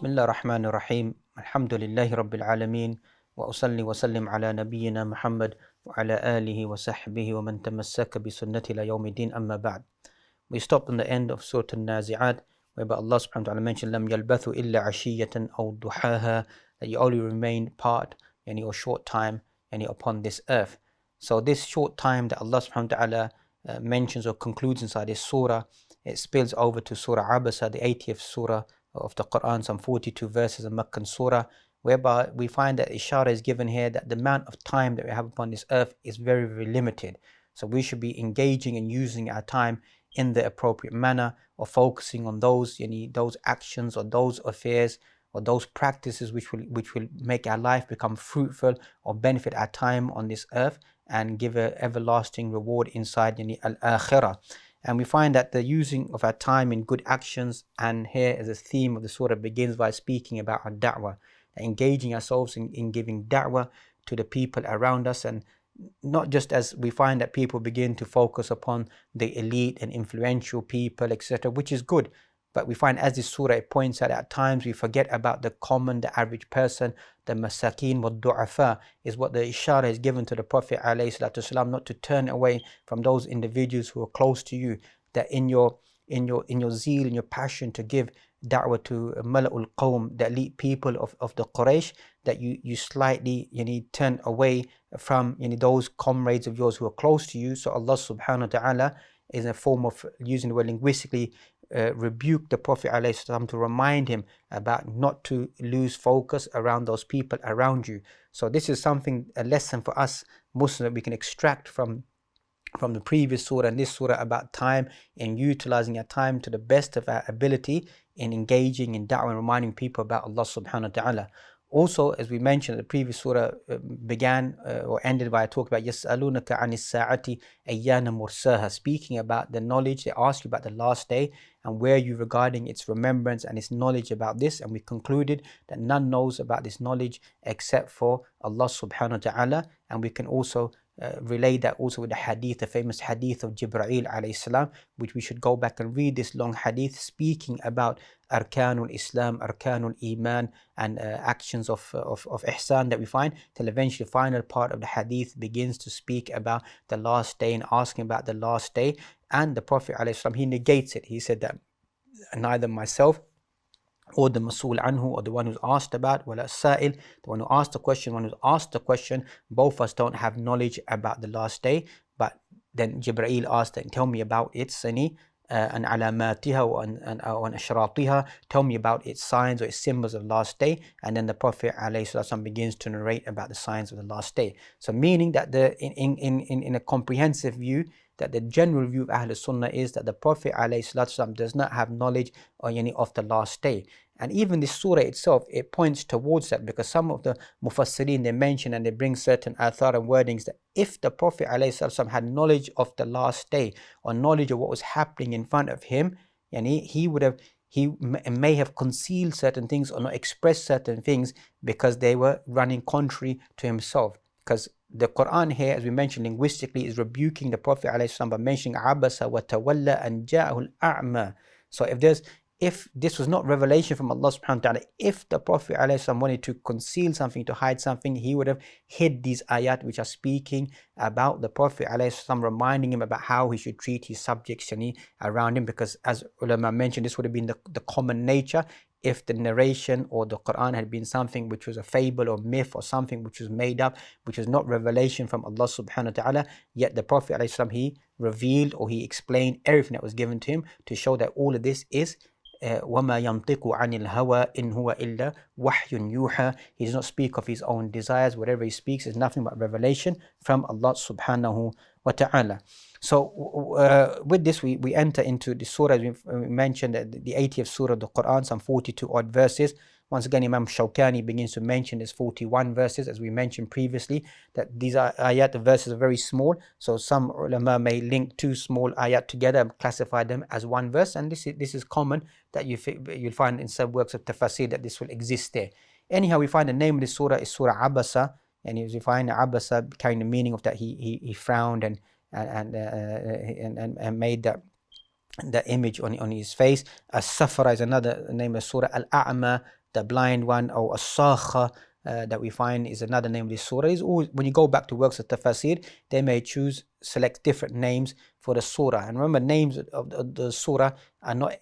بسم الله الرحمن الرحيم الحمد لله رب العالمين وأصلي وسلم على نبينا محمد وعلى آله وصحبه ومن تمسك بسنته إلى يوم الدين أما بعد. We stopped on the end of Surah Al-Nazi'at, whereby Allah subhanahu wa ta'ala mentioned لم يلبثوا إلا عشية أو ضحاها, that you only remain part or short time upon this earth. So this short time that Allah subhanahu wa ta'ala mentions or concludes inside this surah, it spills over to Surah Abasa, the 80th surah of the Quran, some 42 verses of Meccan surah, whereby we find that ishara is given here that the amount of time that we have upon this earth is very, very limited. So we should be engaging and using our time in the appropriate manner, or focusing on those actions or those affairs or those practices which will make our life become fruitful or benefit our time on this earth and give an everlasting reward inside al-akhirah. And we find that the using of our time in good actions, and here as a theme of the surah begins by speaking about our da'wah, engaging ourselves in giving da'wah to the people around us, and not just as we find that people begin to focus upon the elite and influential people, etc., which is good. But we find as this surah it points out, at times we forget about the common, the average person, the masakeen wa du'afa, is what the ishara is given to the Prophet ﷺ, not to turn away from those individuals who are close to you, that in your zeal, in your passion to give da'wah to mala'ul qawm, the elite people of the Quraysh, that you slightly turn away from those comrades of yours who are close to you. So Allah subhanahu wa ta'ala is a form of using the word linguistically, rebuke the Prophet ﷺ to remind him about not to lose focus around those people around you. So this is something, a lesson for us Muslims, that we can extract from the previous surah and this surah about time, and utilizing our time to the best of our ability in engaging in da'wah and reminding people about Allah subhanahu wa ta'ala. Also, as we mentioned, the previous surah began or ended by a talk about يَسْأَلُونَكَ عَنِ السَّاعَةِ أَيَّانَ مُرْسَاهَا, speaking about the knowledge. They ask you about the last day and where you regarding its remembrance and its knowledge about this. And we concluded that none knows about this knowledge except for Allah subhanahu wa ta'ala. And we can also relate that also with the hadith, the famous hadith of Jibreel alayhi salam, which we should go back and read this long hadith speaking about Arkanul Islam, Arkanul Iman, and actions of ihsan that we find, till eventually the final part of the hadith begins to speak about the last day and asking about the last day. And the Prophet alayhi salam, he negates it. He said that neither myself or the Masul Anhu, or the one who's asked about, wala Sa'il, the one who asked the question, one who's asked the question, both of us don't have knowledge about the last day. But then Jibreel asked, and tell me about its and alamatiha and ashratiha, tell me about its signs or its symbols of the last day. And then the Prophet ﷺ begins to narrate about the signs of the last day. So meaning that in a comprehensive view, that the general view of Ahl Sunnah is that the Prophet ﷺ does not have knowledge of the last day. And even this surah itself, it points towards that, because some of the Mufassirin, they mention and they bring certain athar and wordings that if the Prophet ﷺ had knowledge of the last day, or knowledge of what was happening in front of him, he may have concealed certain things or not expressed certain things because they were running contrary to himself. Because the Quran here, as we mentioned linguistically, is rebuking the Prophet ﷺ by mentioning Abasa wa tawalla an ja'ahu al-a'ma. So if this was not revelation from Allah subhanahu wa ta'ala, if the Prophet ﷺ wanted to conceal something, to hide something, he would have hid these ayat which are speaking about the Prophet ﷺ, reminding him about how he should treat his subjects around him. Because as ulama mentioned, this would have been the common nature if the narration or the Quran had been something which was a fable or myth, or something which was made up, which was not revelation from Allah subhanahu wa ta'ala. Yet the Prophet ﷺ, he revealed or he explained everything that was given to him, to show that all of this is وَمَا يَنْطِقُ عَنِ الْهَوَىٰ إِنْ هُوَ إِلَّا وَحْيٌ يُوحَىٰ. He does not speak of his own desires. Whatever he speaks is nothing but revelation from Allah subhanahu wa ta'ala. So with this we enter into the surah, as we mentioned, the 80th surah of the Quran, some 42 odd verses. Once again, Imam Shawkani begins to mention there's 41 verses, as we mentioned previously, that these ayat, the verses are very small. So some ulama may link two small ayat together and classify them as one verse. And this is common, that you'll find in some works of tafsir that this will exist there. Anyhow, we find the name of this surah is Surah Abasa. And as you find Abasa carrying the meaning of that he frowned and made the image on his face. As-Safara is another name of Surah. Al-A'ma the blind one, or as-sakha, that we find is another name of this surah. Is always, when you go back to works of tafsir, they may select different names for the surah. And remember, names of the surah are not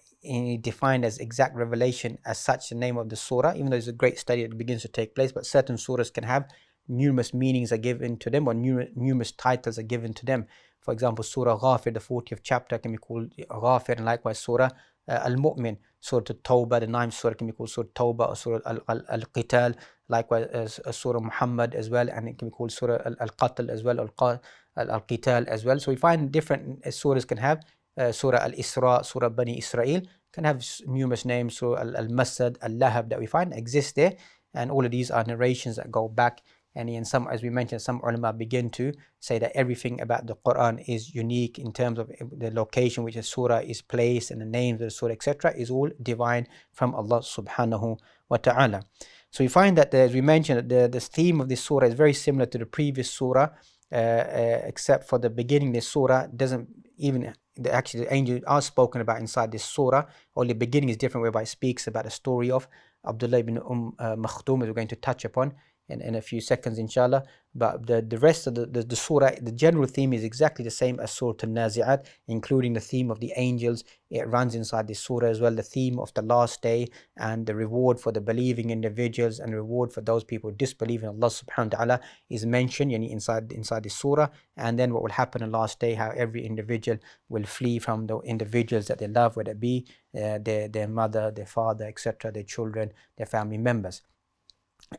defined as exact revelation as such, the name of the surah, even though there's a great study that begins to take place. But certain surahs can have numerous meanings are given to them, or numerous titles are given to them. For example, Surah Ghafir, the 40th chapter, can be called Ghafir, and likewise Surah Al-Mu'min, Surah Tawbah, the 9th surah, can be called Surah Tawbah, or Surah Al-Qital, likewise Surah Muhammad as well, and it can be called Surah Al-Qatl as well, Al-Qital as well. So we find different surahs can have Surah Al-Isra, Surah Bani Israel, can have numerous names. Surah Al-Masad, Al-Lahab, that we find exist there, and all of these are narrations that go back. And in some, as we mentioned, some ulama begin to say that everything about the Quran is unique in terms of the location which a surah is placed, and the names of the surah, etc., is all divine from Allah subhanahu wa ta'ala. So we find that, as we mentioned, the theme of this surah is very similar to the previous surah, except for the beginning. This surah doesn't even, actually the angels are spoken about inside this surah, only the beginning is different, whereby it speaks about the story of Abdullah ibn Makhtoum, as we're going to touch upon in a few seconds, inshallah. But the rest of the surah, the general theme is exactly the same as Surah Al-Nazi'at, including the theme of the angels. It runs inside this surah as well, the theme of the last day, and the reward for the believing individuals, and reward for those people who disbelieve in Allah subhanahu wa ta'ala is mentioned inside this surah. And then what will happen on the last day, how every individual will flee from the individuals that they love, whether it be their mother, their father, etc., their children, their family members.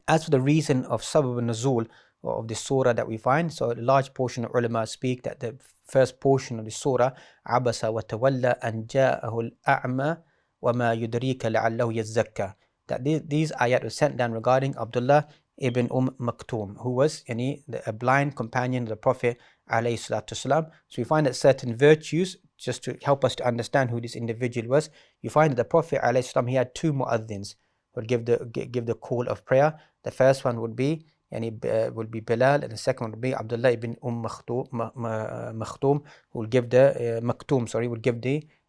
As for the reason of sabab al-nuzul of the surah that we find, so a large portion of ulama speak that the first portion of the surah, Abasa wa tawalla an ja'ahu al-a'ma wa ma yudrika la'allahu yazzakka, that these ayat were sent down regarding Abdullah ibn Maktoum, who was a blind companion of the Prophet alayhi salatu wasalam. So we find that certain virtues, just to help us to understand who this individual was, you find that the Prophet alayhi salam, he had two mu'adhins, would give the call of prayer. The first one would be Bilal, and the second one would be Abdullah ibn Makhtoum, who will give the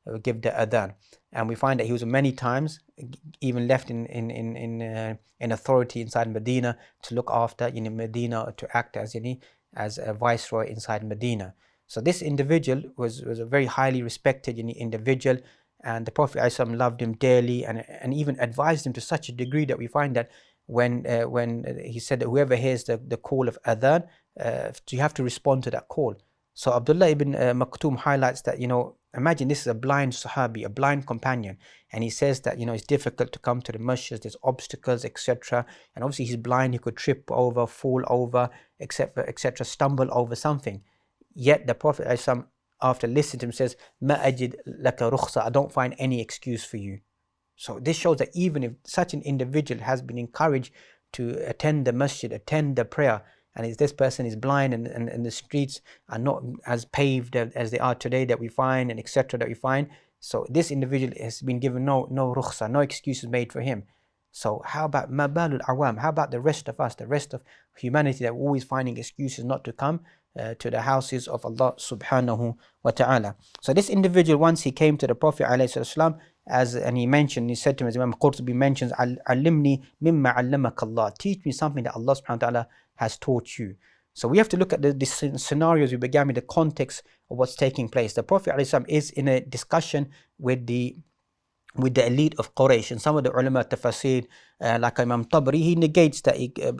would give the adhan. And we find that he was many times even left in authority inside Medina to look after Medina, to act as a viceroy inside Medina. So this individual was a very highly respected individual, and the Prophet ﷺ loved him dearly, and even advised him to such a degree that we find that when he said that whoever hears the call of adhan, you have to respond to that call. So Abdullah ibn Maktoum highlights that, imagine this is a blind Sahabi, a blind companion, and he says that, it's difficult to come to the masjid, there's obstacles, etc. And obviously he's blind, he could trip over, fall over, etc., stumble over something. Yet the Prophet ﷺ, after listening to him, says, Ma ajid laka rukhsa, I don't find any excuse for you. So this shows that even if such an individual has been encouraged to attend the masjid, attend the prayer, and if this person is blind, and the streets are not as paved as they are today that we find, and etc. that we find, so this individual has been given no rukhsa, no excuses made for him. So how about mabalul awam? How about the rest of us, the rest of humanity, that we're always finding excuses not to come to the houses of Allah subhanahu wa ta'ala? So this individual, once he came to the Prophet ﷺ, and he said to him, as Imam Qurtubi mentions, Alimni mimma allamaka Allah, teach me something that Allah subhanahu wa ta'ala has taught you. So we have to look at the scenarios we began with, the context of what's taking place. The Prophet ﷺ is in a discussion with the elite of Quraysh, and some of the ulama tafsir, like Imam Tabari, he negates that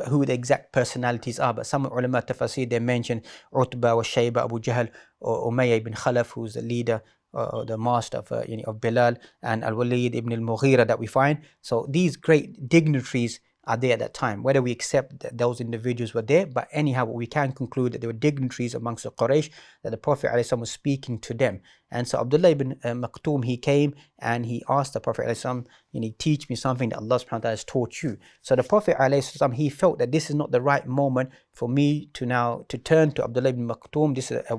who the exact personalities are, but some ulama tafsir, they mention Utbah wa Shayba, Abu Jahl, or Umayyah ibn Khalaf, who's the leader, the master of Bilal, and Al-Walid ibn al-Mughira that we find. So these great dignitaries are there at that time, whether we accept that those individuals were there. But anyhow, we can conclude that there were dignitaries amongst the Quraysh, that the Prophet ﷺ was speaking to them. And so Abdullah ibn Maktoum, he came and he asked the Prophet ﷺ, teach me something that Allah subhanahu wa ta'ala has taught you. So the Prophet ﷺ, he felt that this is not the right moment for me to turn to Abdullah ibn Maktoum. This is a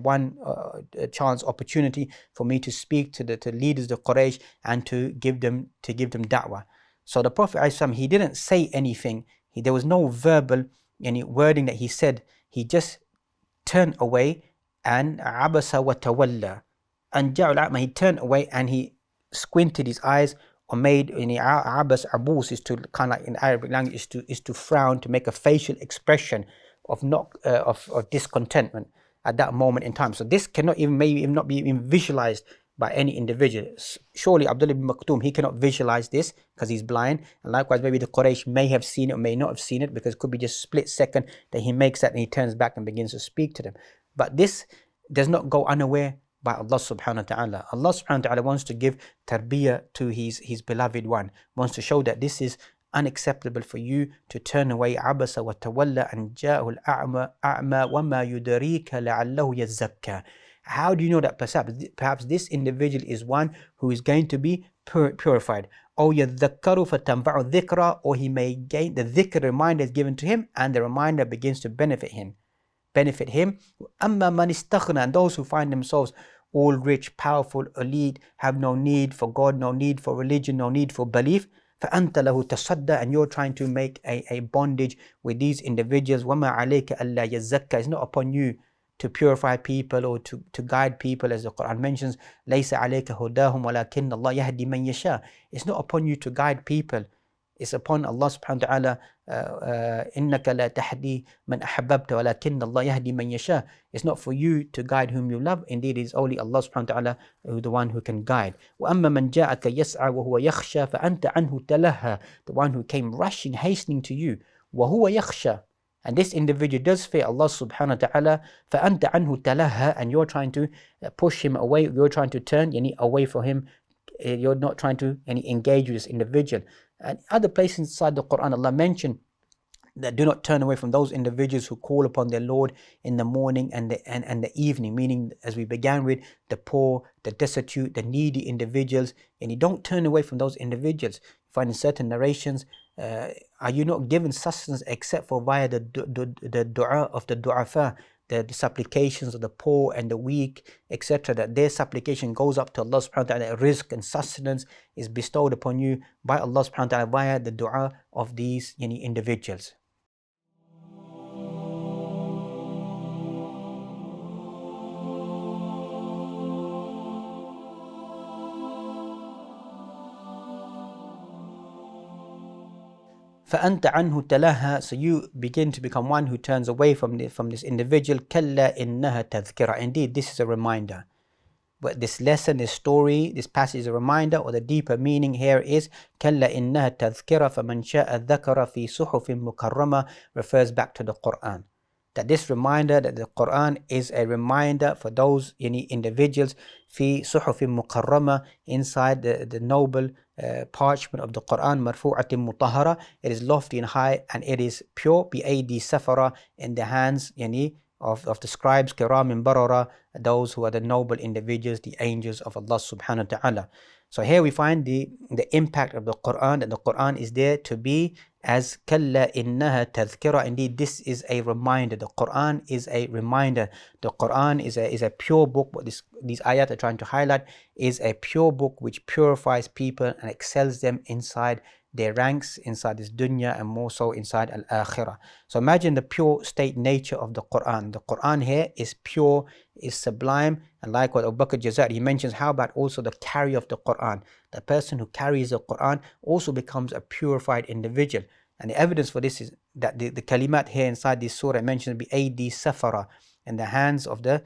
chance opportunity for me to speak to the leaders of Quraysh and to give them da'wah. So the Prophet ﷺ, he didn't say anything. There was no verbal wording that he said. He just turned away, and abasa wa tawalla, and ja'al a'ma, he turned away and he squinted his eyes or made in abas abus is to kind of like in Arabic language is to frown, to make a facial expression of not of discontentment at that moment in time. So this cannot even maybe even not be even visualized by any individual. Surely Abdullah ibn Maktoum, he cannot visualize this because he's blind, and likewise maybe the Quraysh may have seen it or may not have seen it, because it could be just split second that he makes that and he turns back and begins to speak to them. But this does not go unaware by Allah subhanahu wa ta'ala. Allah subhanahu wa ta'ala wants to give tarbiyah to his beloved one, wants to show that this is unacceptable for you to turn away. Abasa wa tawalla an ja'ahu al-a'ma wa ma yudarika la'allahu yazakka. How do you know that perhaps this individual is one who is going to be purified? Or yadhakkaru fatanfa'u dhikra, or he may gain the dhikr, reminder is given to him, and the reminder begins to benefit him. Amma man istaghna, and those who find themselves all rich, powerful, elite, have no need for God, no need for religion, no need for belief. فَأَنْتَ لَهُ تَصَدَّى, and you're trying to make a bondage with these individuals. وَمَا عَلَيْكَ أَلَّا يَزَّكَّى, it's not upon you to purify people or to guide people, as the Quran mentions. لَيْسَ عَلَيْكَ هُدَاهُمْ وَلَكِنَّ اللَّهَ يَهْدِي مَنْ يَشَاءُ. It's not upon you to guide people. It's upon Allah subhanahu wa ta'ala. إِنَّكَ لَا تَهْدِي مَنْ أَحْبَبْتَ وَلَكِنَّ اللَّهَ يَهْدِي مَنْ يَشَاءُ. It's not for you to guide whom you love. Indeed, it is only Allah subhanahu wa ta'ala who the one who can guide. وَأَمَّا مَنْ جَاءَكَ يَسْعَى وَهُوَ يَخْشَى فَأَنْتَ عَنْهُ تَلَهَّى. The one who came rushing, hastening to you. وَهُوَ يَخْشَى. And this individual does fear Allah subhanahu wa ta'ala. فَأَنْتَ عَنْهُ تَلَهَّى. And you're trying to push him away. You're trying to turn away from him. You're not trying to engage with this individual. And other places inside the Quran, Allah mentioned that do not turn away from those individuals who call upon their Lord in the morning and the evening, meaning, as we began with, the poor, the destitute, the needy individuals, and you don't turn away from those individuals. You find in certain narrations, are you not given sustenance except for via the dua of the du'afa, the supplications of the poor and the weak, etc., that their supplication goes up to Allah subhanahu wa ta'ala. Rizq and sustenance is bestowed upon you by Allah subhanahu wa ta'ala via the dua of these individuals. فَأَنْتَ عَنْهُ تَلَهَّى. So you begin to become one who turns away from this individual. كَلَّا إِنَّهَا تَذْكِرَةٌ. Indeed, this is a reminder. But this lesson, this story, this passage is a reminder, or the deeper meaning here is كَلَّا إِنَّهَا تَذْكِرَةٌ فَمَنْ شَاءَ ذَكَرَ فِي صُحُفٍ مُكَرَّمَةٍ, refers back to the Quran. That this reminder, that the Quran is a reminder for those individuals, fi suhufin mukarrama, inside the noble parchment of the Quran, marfu'atin mutahara, it is lofty and high, and it is pure, bi aidi safara, in the hands of the scribes, kiramin barara, those who are the noble individuals, the angels of Allah subhanahu wa ta'ala. So here we find the impact of the Quran, that the Quran is there to be as kalla innaha tadhkira. Indeed, this is a reminder. The Quran is a reminder. The Quran is a pure book. What these ayat are trying to highlight is a pure book which purifies people and excels them inside their ranks, inside this dunya, and more so inside al-akhirah. So imagine the pure state nature of the Quran. The Quran here is pure, is sublime, and like what Abu Bakr Jazari, he mentions, how about also the carry of the Quran? The person who carries the Quran also becomes a purified individual. And the evidence for this is that the kalimat here inside this surah mentions bi aidi safara, in the hands of the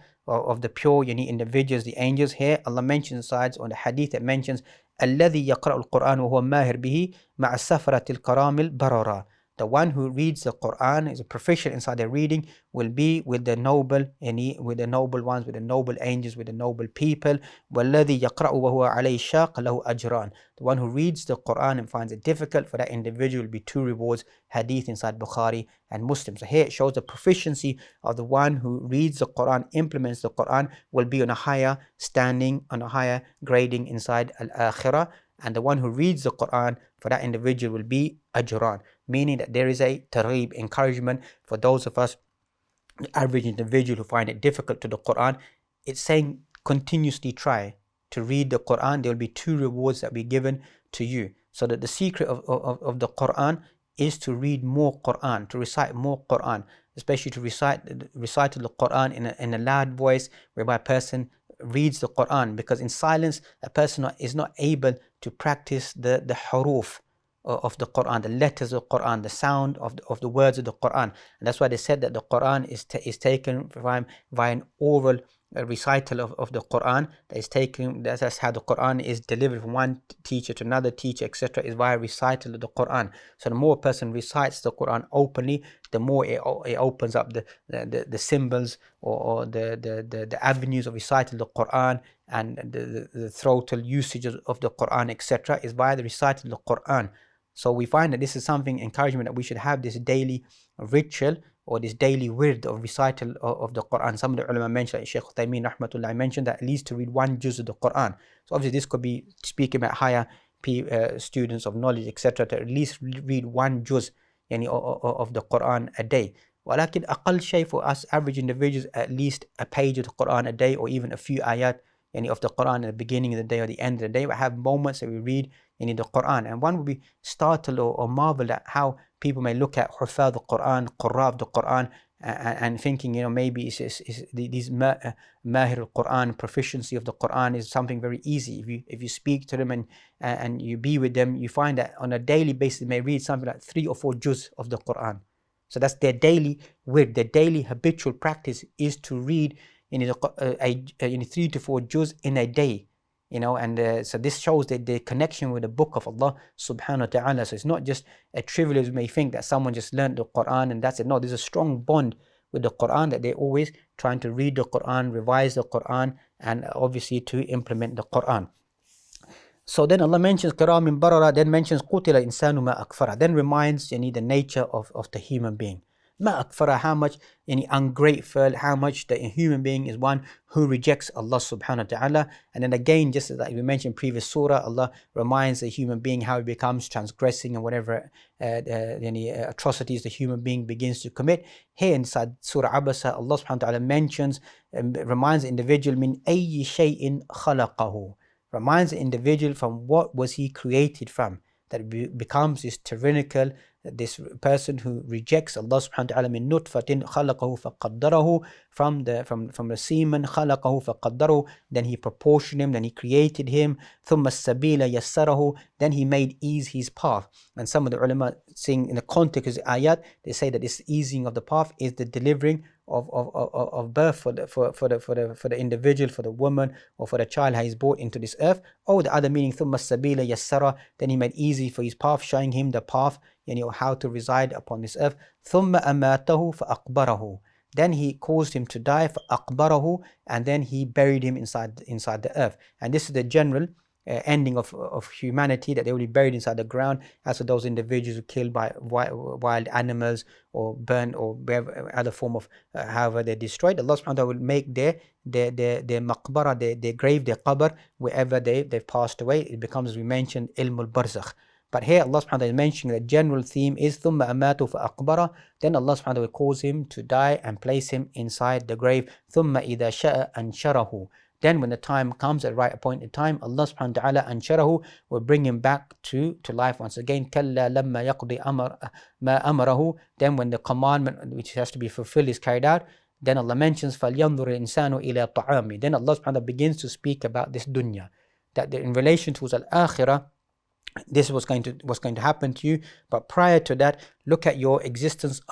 pure individuals, the angels. Here Allah mentions inside on the hadith that mentions الذي يقرأ القرآن وهو ماهر به مع السفرة الكرام البررة. The one who reads the Quran, is a proficient inside their reading, will be with the noble, with the noble ones, with the noble angels, with the noble people. وَالَّذِي يَقْرَأُ وَهُوَ عَلَيْهِ شَاقٌ لَهُ أَجْرًا. The one who reads the Quran and finds it difficult, for that individual will be 2 rewards. Hadith inside Bukhari and Muslim. So here it shows the proficiency of the one who reads the Quran, implements the Quran, will be on a higher standing, on a higher grading inside al-akhirah. And the one who reads the Quran, for that individual will be ajran, meaning that there is a targhib, encouragement for those of us, the average individual who find it difficult to the Quran. It's saying continuously try to read the Quran. There will be 2 rewards that will be given to you. So that the secret of the Quran is to read more Quran, to recite more Quran, especially to recite the Quran in a loud voice, whereby a person reads the Quran, because in silence a person is not able to practice the huruf of the Quran, the letters of the Quran, the sound of the words of the Quran. And that's why they said that the Quran is taken via an oral recital of the Quran. That is taken, that's how the Quran is delivered from one teacher to another teacher, etc., is via recital of the Quran. So the more a person recites the Quran openly, the more it opens up the symbols or the avenues of recital of the Quran, and the throatal usage of the Quran, etc., is via the recital of the Quran. So we find that this is something, encouragement, that we should have this daily ritual or this daily wird of recital of the Quran. Some of the ulama mentioned, like Sheikh Rahmatullah mentioned, that at least to read one juz of the Quran. So obviously this could be speaking about higher students of knowledge, etc., to at least read one juz of the Quran a day. ولكن أقل شيء for us average individuals, at least a page of the Quran a day, or even a few ayat of the Quran at the beginning of the day or the end of the day. We have moments that we read the Quran, and one would be startled or marveled at how people may look at Hufaz the Quran, Qurra of the Quran, and thinking, maybe these Mahir al-Quran, proficiency of the Quran is something very easy. If you speak to them and you be with them, you find that on a daily basis they may read something like 3 or 4 juz of the Quran. So that's their daily wird, their daily habitual practice is to read 3 to 4 juz in a day. And so this shows that the connection with the book of Allah subhanahu wa ta'ala. So it's not just a trivial as you may think, that someone just learned the Quran and that's it. No, there's a strong bond with the Quran, that they're always trying to read the Quran, revise the Quran, and obviously to implement the Quran. So then Allah mentions Kiramin Barara, then mentions Qutila Insanu Ma Akfara, then reminds the nature of the human being. Ma akfara, how much ungrateful, how much the human being is one who rejects Allah subhanahu wa ta'ala. And then again, just as we mentioned previous surah, Allah reminds the human being how he becomes transgressing and whatever any atrocities the human being begins to commit. Here inside Surah Abasa, Allah subhanahu wa ta'ala mentions, reminds the individual, min ayyi shay'in khalaqahu, reminds the individual from what was he created from, that becomes this tyrannical, this person who rejects Allah subhanahu wa ta'ala. Min nutfatin khalaqahu faqaddarahu, from the semen, khalaqahu faqaddarahu, then he proportioned him, then he created him. Thumma sabila yassarahu, then he made ease his path. And some of the ulama saying in the context of the ayat, they say that this easing of the path is the delivering of birth for the individual, for the woman, or for the child who is brought into this earth. Or the other meaning, thumma sabila yassara, then he made easy for his path, showing him the path, how to reside upon this earth. Thumma amatahu fa'aqbarahu, then he caused him to die, fa'aqbarahu, and then he buried him inside the earth. And this is the general ending of humanity, that they will be buried inside the ground, as for those individuals who are killed by wild animals or burnt or other form of however they're destroyed. Allah subhanahu wa ta'ala will make their maqbara, their grave, their qabr, wherever they've passed away. It becomes, as we mentioned, ilmul barzakh. But here Allah subhanahu wa ta'ala is mentioning the general theme is ثُمَّ أَمَاتُ فَأَقْبَرَ, then Allah subhanahu wa ta'ala will cause him to die and place him inside the grave. ثُمَّ إِذَا شَاءَ أَنْشَرَهُ, then when the time comes, at the right appointed time, Allah subhanahu wa ta'ala أَنْشَرَهُ will bring him back to life once again. كَلَّا لَمَّا يَقْضِ مَا أَمَرَهُ, then when the commandment which has to be fulfilled is carried out, then Allah mentions فَلْيَنْظُرِ الْإِنسَانُ إِلَى طَعَامِ, then Allah subhanahu wa ta'ala begins to speak about this dunya, that in relation to al-akhirah, this was going to happen to you. But prior to that, look at your existence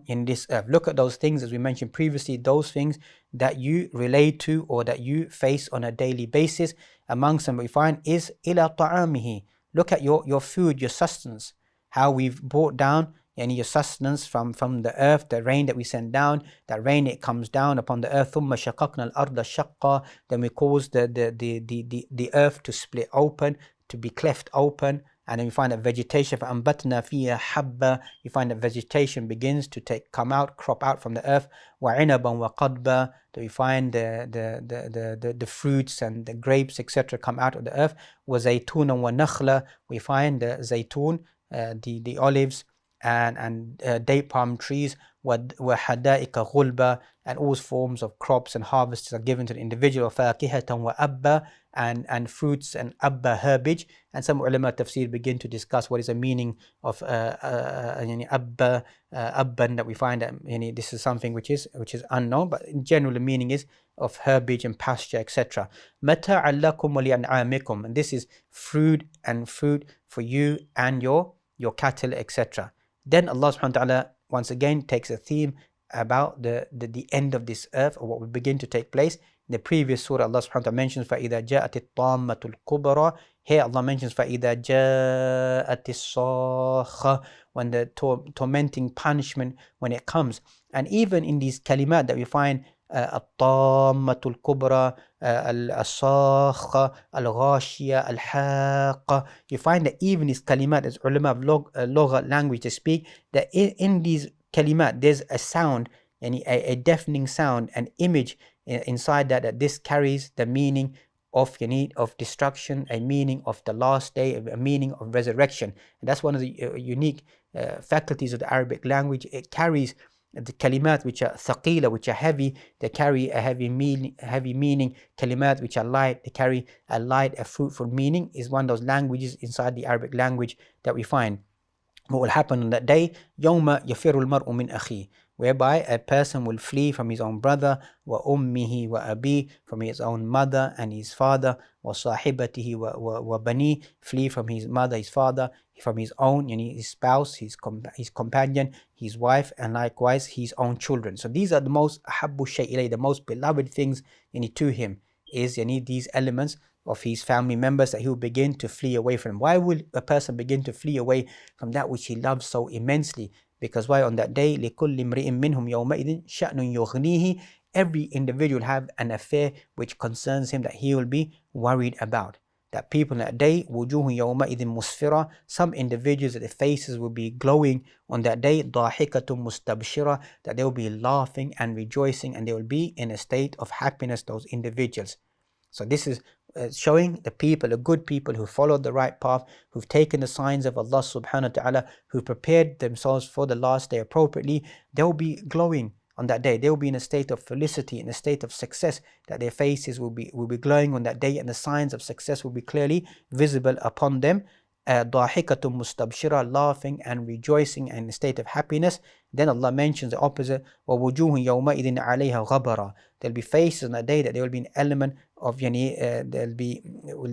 in this earth. Look at those things, as we mentioned previously, those things that you relate to or that you face on a daily basis. Amongst them we find is ila ta'amihi. Look at your food, your sustenance, how we've brought down your sustenance from the earth, the rain that we send down. That rain, it comes down upon the earth. ثُمَّ شَقَقْنَا الْأَرْضَ شَقًّا, then we cause the earth to split open, to be cleft open, and then we find that vegetation, فَأَنْبَتْنَا فِيهَا حَبًّا, you find that vegetation begins to crop out from the earth. وَعِنَبًا وَقَضْبًا, that we find the fruits and the grapes, etc., come out of the earth. وَزَيْتُونًا وَنَخْلًا, we find the zaytun, the olives, and date palm trees, وحدائق غلبة, and all forms of crops and harvests are given to the individual, فاكهة وأبا, and fruits and abba, herbage. And some ulama tafsir begin to discuss what is the meaning of abba, abban, that we find that this is something which is unknown, but in general the meaning is of herbage and pasture, etc. متاعا لكم ولأنعامكم, and this is food for you and your cattle, etc. Then Allah subhanahu wa ta'ala once again takes a theme about the end of this earth, or what will begin to take place. In the previous surah, Allah subhanahu wa ta'ala mentions فَإِذَا جَاءَتِ الطَّامَّةُ الْكُبْرَى. Here Allah mentions فَإِذَا جَاءَتِ الصَّاخَّةُ, when the tormenting punishment, when it comes. And even in these kalimat that we find, الطامة الكبرى, الصاخة, الغاشية, الحاقة, you find that even these kalimat, as ulama of lugha, language to speak, that in these kalimat there's a sound, and a deafening sound, an image inside that this carries the meaning of destruction, a meaning of the last day, a meaning of resurrection. And that's one of the unique faculties of the Arabic language. It carries the kalimat which are thaqila, which are heavy, they carry a heavy meaning. Kalimat which are light, they carry a light, a fruitful meaning, is one of those languages inside the Arabic language that we find. What will happen on that day? يَوْمَ يَفِرُّ الْمَرْءُ مِنْ أَخِيهِ, whereby a person will flee from his own brother, وَأُمِّهِ وَأَبِيهِ, from his own mother and his father, وَصَاحِبَتِهِ وَبَنِيهِ, flee from his mother, his father, from his own, his spouse, his companion, his wife, and likewise his own children. So these are the most أَحَبُّ الشَّيْءِ إِلَيْهِ, the most beloved things to him, is these elements of his family members that he will begin to flee away from. Why will a person begin to flee away from that which he loves so immensely? Because why? On that day, لِكُلِّ امْرِئٍ مِّنْهُمْ يَوْمَئِذٍ شَأْنٌ يُغْنِيهِ, every individual will have an affair which concerns him, that he will be worried about. That people on that day, وُجُوهٌ يَوْمَئِذٍ مُسْفِرَةٌ, some individuals, that their faces will be glowing on that day, ضَاحِكَةٌ مُسْتَبْشِرَةٌ, that they will be laughing and rejoicing, and they will be in a state of happiness, those individuals. So this is showing the people, the good people who followed the right path, who've taken the signs of Allah subhanahu wa ta'ala, who prepared themselves for the last day appropriately, they will be glowing on that day. They will be in a state of felicity, in a state of success, that their faces will be glowing on that day, and the signs of success will be clearly visible upon them. ضَاحِكَةٌ مُسْتَبْشِرَةٌ, laughing and rejoicing and in a state of happiness. Then Allah mentions the opposite, وَوُجُوهٌ يَوْمَئِذٍ عَلَيْهَا غَبَرًا, there'll be faces on that day that there will be an element of will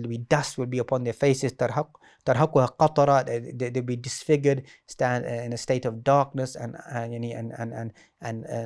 be dust will be upon their faces, تَرْهَقُهَا قَطَرًا, they'll be disfigured, stand in a state of darkness, and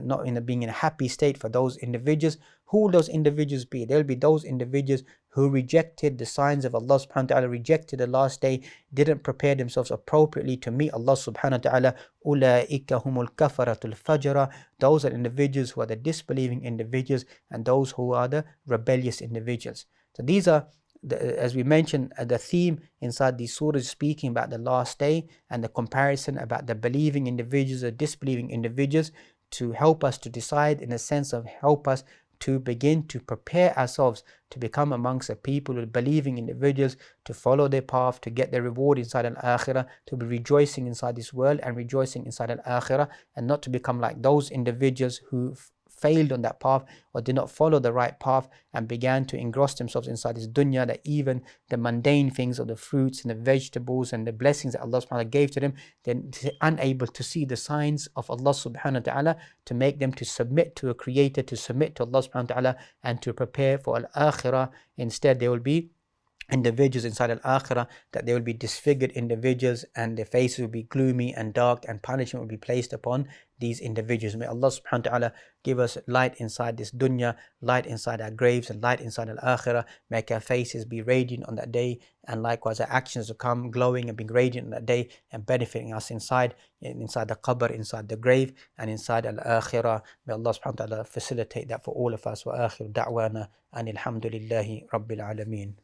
not being in a happy state for those individuals. Who will those individuals be? They'll be those individuals who rejected the signs of Allah subhanahu wa ta'ala, rejected the last day, didn't prepare themselves appropriately to meet Allah subhanahu wa ta'ala. أُولَٰئِكَ هُمُ الْكَفَرَةُ الْفَجَرَةُ, those are individuals who are the disbelieving individuals, and those who are the rebellious individuals. So these are, as we mentioned, the theme inside these surahs, speaking about the last day, and the comparison about the believing individuals or disbelieving individuals, to help us to decide, in a sense of help us to begin to prepare ourselves to become amongst the people who are believing individuals, to follow their path, to get their reward inside al-akhirah, to be rejoicing inside this world and rejoicing inside al-akhirah, and not to become like those individuals who failed on that path, or did not follow the right path, and began to engross themselves inside this dunya, that even the mundane things of the fruits and the vegetables and the blessings that Allah subhanahu wa ta'ala gave to them, they're unable to see the signs of Allah subhanahu wa ta'ala, to make them to submit to a creator, to submit to Allah subhanahu wa ta'ala, and to prepare for al-akhirah. Instead, they will be individuals inside al-akhirah, that they will be disfigured individuals, and their faces will be gloomy and dark, and punishment will be placed upon these individuals. May Allah subhanahu wa ta'ala give us light inside this dunya, light inside our graves, and light inside al-akhirah. Make our faces be radiant on that day, and likewise our actions will come glowing and being radiant on that day, and benefiting us inside the qabr, inside the grave, and inside al-akhirah. May Allah subhanahu wa ta'ala facilitate that for all of us. Wa akhir da'wana anil hamdulillahi rabbil alameen.